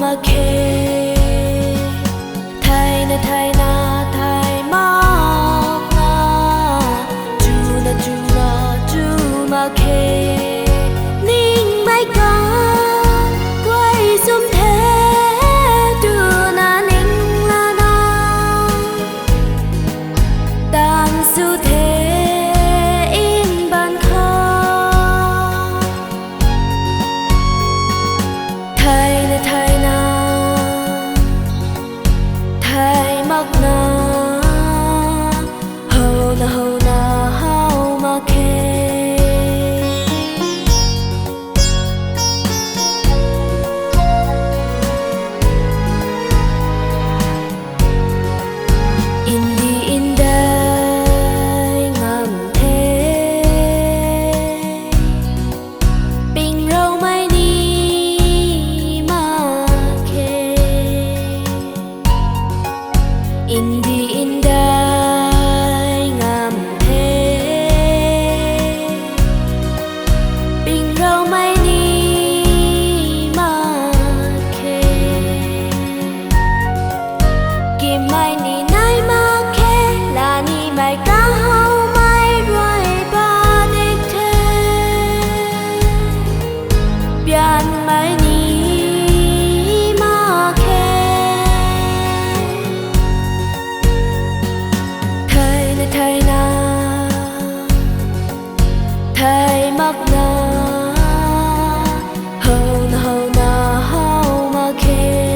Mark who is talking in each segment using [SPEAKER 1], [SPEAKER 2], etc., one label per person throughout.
[SPEAKER 1] mà khê thay na thay na thay mọc na chu mà khê ninh mai ca quay xung thế đưa na ninh la na tan su thế in ban kho thay na thay mắc na hầu na hầu mà khê thay mắc na hầu na hầu mà khê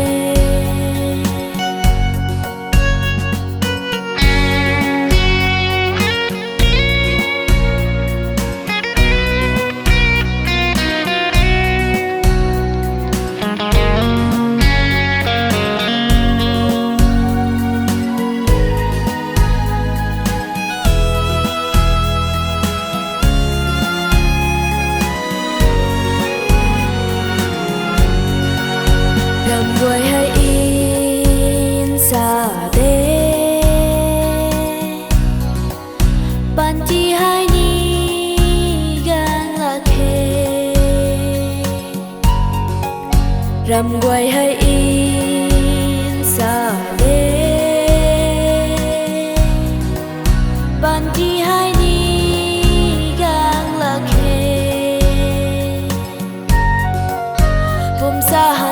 [SPEAKER 1] quay hay in xa đê bạn chỉ hai ni gan là khê rằm quay hay in xa đê bạn chỉ hai ni gan là khê vùng xa